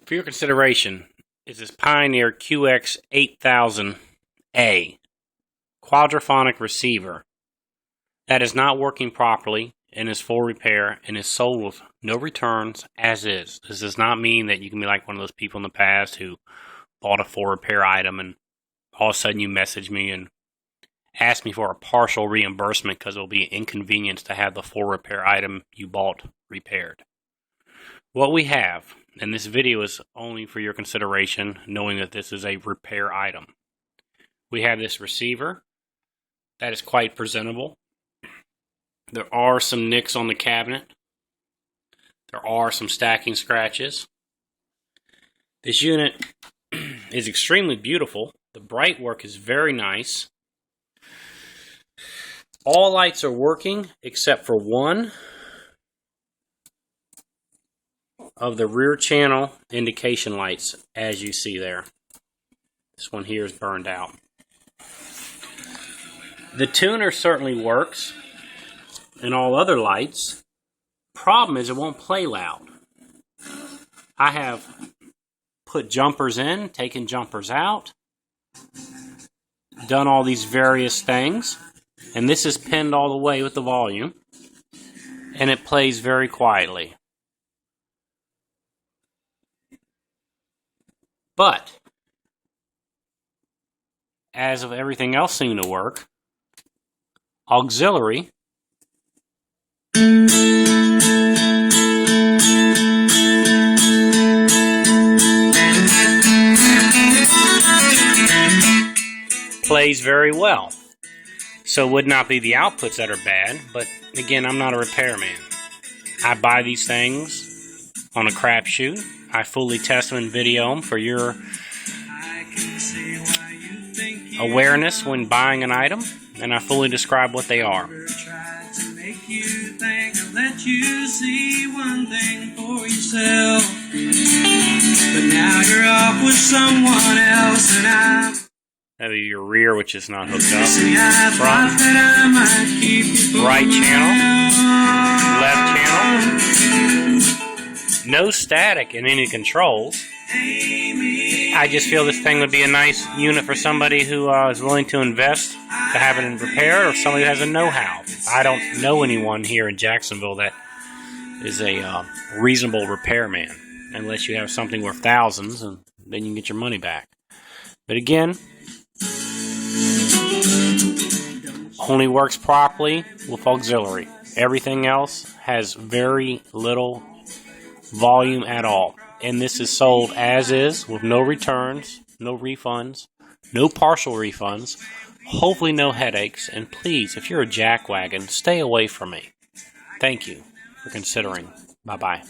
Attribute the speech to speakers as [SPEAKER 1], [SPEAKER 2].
[SPEAKER 1] For your consideration is this Pioneer qx-8000A quadraphonic receiver that is not working properly and is for repair and is sold with no returns as is. This does not mean that you can be like one of those people in the past who bought a for repair item and all of a sudden you message me and ask me for a partial reimbursement because it will be an inconvenience to have the for repair item you bought repaired. What we have, and this video is only for your consideration, knowing that this is a repair item. We have this receiver that is quite presentable. There are some nicks on the cabinet. There are some stacking scratches. This unit is extremely beautiful. The bright work is very nice. All lights are working except for one of the rear channel indication lights, as you see there. This one here is burned out. The tuner certainly works, and all other lights. Problem is it won't play loud. I have put jumpers in, taken jumpers out, done all these various things, and this is pinned all the way with the volume, and it plays very quietly. But, as of everything else seeming to work, auxiliary plays very well. So it would not be the outputs that are bad, but again, I'm not a repairman. I buy these things on a crapshoot. I fully test them and video them for your awareness when buying an item, and I fully describe what they are. That'll be your rear, which is not hooked up. Front, right channel, left channel. No static in any controls. I just feel this thing would be a nice unit for somebody who is willing to invest to have it in repair, or somebody who has a know-how. I don't know anyone here in Jacksonville that is a reasonable repairman, unless you have something worth thousands, and then you can get your money back. But again, only works properly with auxiliary. Everything else has very little volume at all. And this is sold as is, with no returns, no refunds, no partial refunds, hopefully no headaches. And please, if you're a jackwagon, stay away from me. Thank you for considering. Bye-bye.